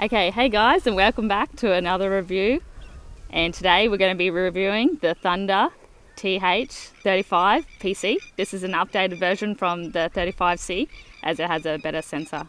Okay, hey guys, and welcome back to another review. And today we're going to be reviewing the Thunder TH35 PC. This is an updated version from the 35C as it has a better sensor.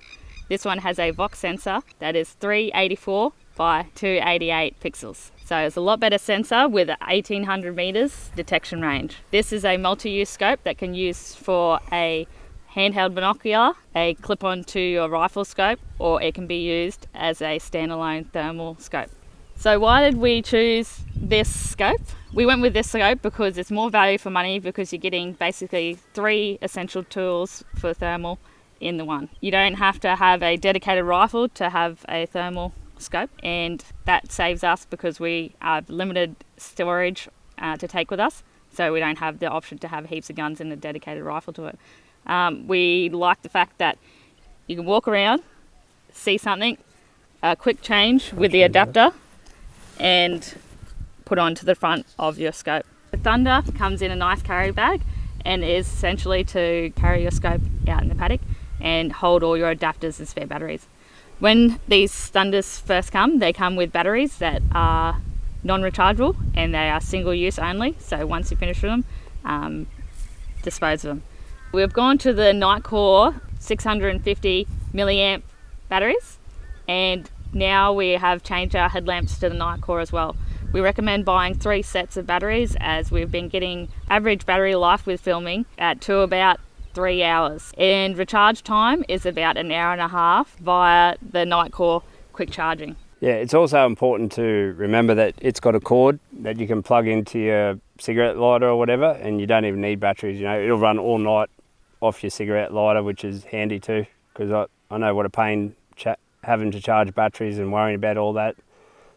This one has a Vox sensor that is 384 by 288 pixels. So it's a lot better sensor with 1800 meters detection range. This is a multi-use scope that can use for a handheld binocular, a clip-on to your rifle scope, or it can be used as a standalone thermal scope. So why did we choose this scope? We went with this scope because it's more value for money, because you're getting basically 3 essential tools for thermal in the one. You don't have to have a dedicated rifle to have a thermal scope, and that saves us because we have limited storage to take with us, so we don't have the option to have heaps of guns and a dedicated rifle to it. We like the fact that you can walk around, see something, a quick change with the adapter, and put onto the front of your scope. The Thunder comes in a nice carry bag and is essentially to carry your scope out in the paddock and hold all your adapters and spare batteries. When these Thunders first come, they come with batteries that are non-rechargeable and they are single use only, so once you finish with them, dispose of them. We've gone to the Nitecore 650 milliamp batteries, and now we have changed our headlamps to the Nitecore as well. We recommend buying 3 sets of batteries, as we've been getting average battery life with filming to about 3 hours, and recharge time is about an hour and a half via the Nitecore quick charging. Yeah, it's also important to remember that it's got a cord that you can plug into your cigarette lighter or whatever, and you don't even need batteries. You know, it'll run all night off your cigarette lighter, which is handy too, because I know what a pain having to charge batteries and worrying about all that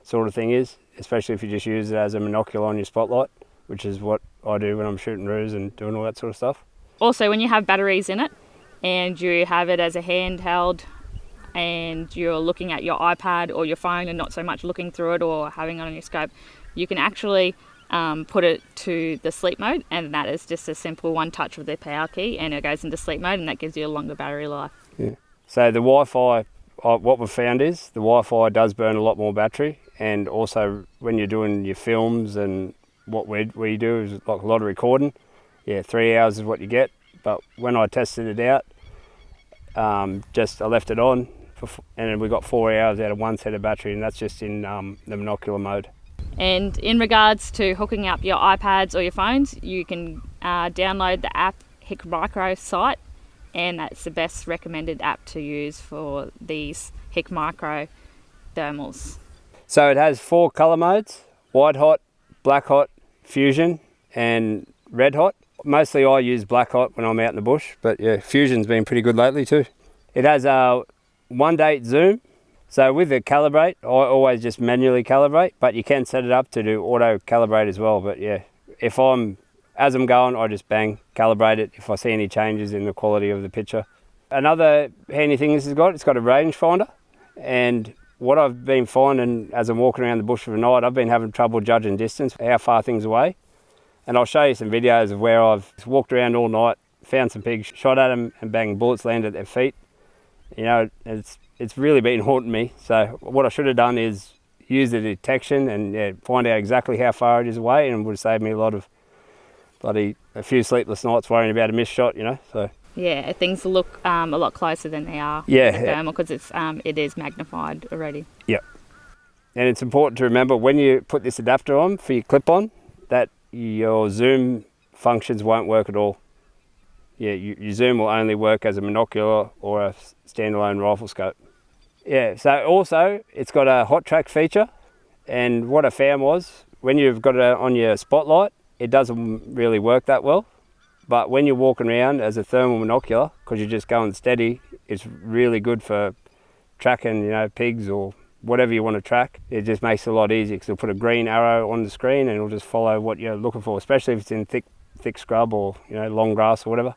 sort of thing is, especially if you just use it as a monocular on your spotlight, which is what I do when I'm shooting roos and doing all that sort of stuff. Also, when you have batteries in it and you have it as a handheld and you're looking at your iPad or your phone and not so much looking through it or having it on your scope, you can actually put it to the sleep mode, and that is just a simple one touch with the power key and it goes into sleep mode, and that gives you a longer battery life. Yeah. So the Wi-Fi, what we've found is the Wi-Fi does burn a lot more battery, and also when you're doing your films and what we do is like a lot of recording, 3 hours is what you get. But when I tested it out, I left it on and we got 4 hours out of one set of battery, and that's just in the monocular mode. And in regards to hooking up your iPads or your phones, you can download the app HikMicro Sight, and that's the best recommended app to use for these HikMicro thermals. So it has 4 colour modes: white hot, black hot, fusion and red hot. Mostly I use black hot when I'm out in the bush, but yeah, fusion's been pretty good lately too. It has a 1:8 zoom. So with the calibrate, I always just manually calibrate, but you can set it up to do auto calibrate as well. But yeah, as I'm going, I just bang, calibrate it if I see any changes in the quality of the picture. Another handy thing it's got a rangefinder, and what I've been finding as I'm walking around the bush for the night, I've been having trouble judging distance, how far things away. And I'll show you some videos of where I've walked around all night, found some pigs, shot at them, and bang, bullets landed at their feet. You know, it's really been haunting me. So what I should have done is use the detection and find out exactly how far it is away, and it would have saved me a few sleepless nights worrying about a missed shot, you know. So yeah, things look a lot closer than they are. Thermal, because it is magnified already. Yeah, and it's important to remember when you put this adapter on for your clip-on that your zoom functions won't work at all. Yeah, your zoom will only work as a monocular or a standalone rifle scope. Yeah, so also it's got a hot track feature, and what I found was when you've got it on your spotlight, it doesn't really work that well. But when you're walking around as a thermal monocular, because you're just going steady, it's really good for tracking, you know, pigs or whatever you want to track. It just makes it a lot easier because it'll put a green arrow on the screen and it'll just follow what you're looking for, especially if it's in thick scrub or, you know, long grass or whatever.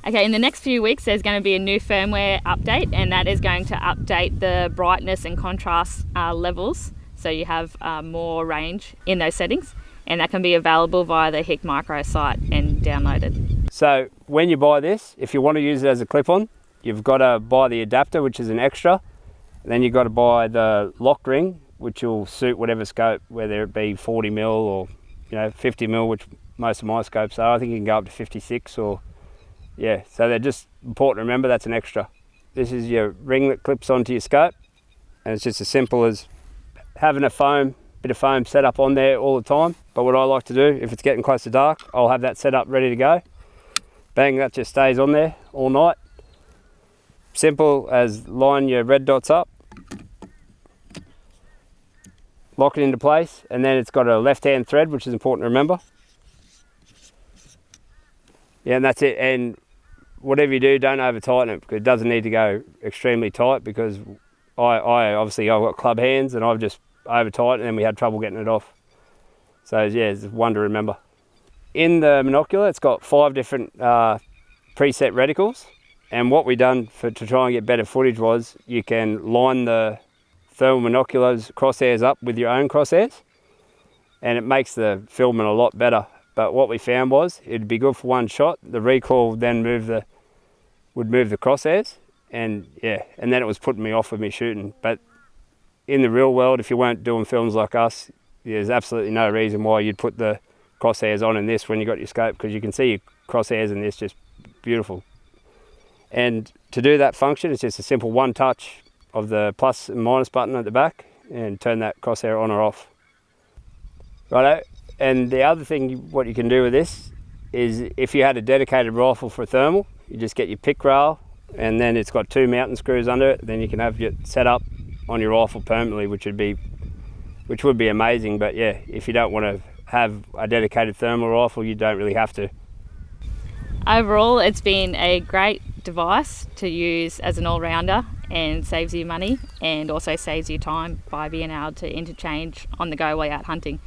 Okay, in the next few weeks there's going to be a new firmware update, and that is going to update the brightness and contrast levels, so you have more range in those settings, and that can be available via the HikMicro site and downloaded. So when you buy this, if you want to use it as a clip-on, you've got to buy the adapter, which is an extra, then you've got to buy the lock ring, which will suit whatever scope, whether it be 40mm or 50mm, which most of my scopes are. I think you can go up to 56 or, yeah, so they're just important to remember. That's an extra. This is your ring that clips onto your scope, and it's just as simple as having a bit of foam set up on there all the time. But what I like to do, if it's getting close to dark, I'll have that set up ready to go. Bang, that just stays on there all night. Simple as line your red dots up, lock it into place, and then it's got a left-hand thread, which is important to remember. Yeah, and that's it. And whatever you do, don't over tighten it, because it doesn't need to go extremely tight, because I've got club hands and I've just over tightened and we had trouble getting it off. So yeah, it's one to remember. In the monocular, it's got 5 different preset reticles, and what we done to try and get better footage was you can line the thermal monoculars crosshairs up with your own crosshairs, and it makes the filming a lot better. But what we found was it'd be good for one shot. The recoil would then would move the crosshairs, and yeah, and then it was putting me off with me shooting. But in the real world, if you weren't doing films like us, there's absolutely no reason why you'd put the crosshairs on in this when you got your scope, because you can see your crosshairs in this, just beautiful. And to do that function, it's just a simple one touch of the plus and minus button at the back and turn that crosshair on or off. Righto. And the other thing, what you can do with this is, if you had a dedicated rifle for thermal, you just get your pick rail, and then it's got 2 mounting screws under it. Then you can have it set up on your rifle permanently, which would be amazing. But yeah, if you don't want to have a dedicated thermal rifle, you don't really have to. Overall, it's been a great device to use as an all-rounder, and saves you money and also saves you time by being able to interchange on the go while out hunting.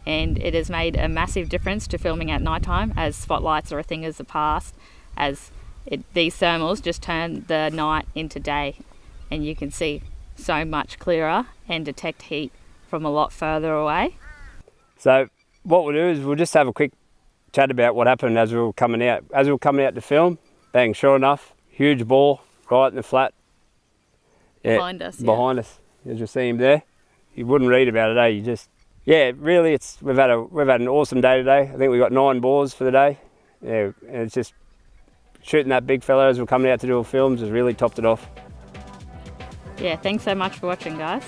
And it has made a massive difference to filming at night time, as spotlights are a thing of the past, as these thermals just turn the night into day, and you can see so much clearer and detect heat from a lot further away. So what we'll do is we'll just have a quick chat about what happened as we were coming out. As we were coming out to film, bang, sure enough, huge ball right in the flat. Yeah, Behind us, as you see him there. You wouldn't read about it, eh? You just, yeah, really, we've had an awesome day today. I think we got 9 boars for the day. Yeah, and it's just shooting that big fella as we're coming out to do our films has really topped it off. Yeah, thanks so much for watching, guys.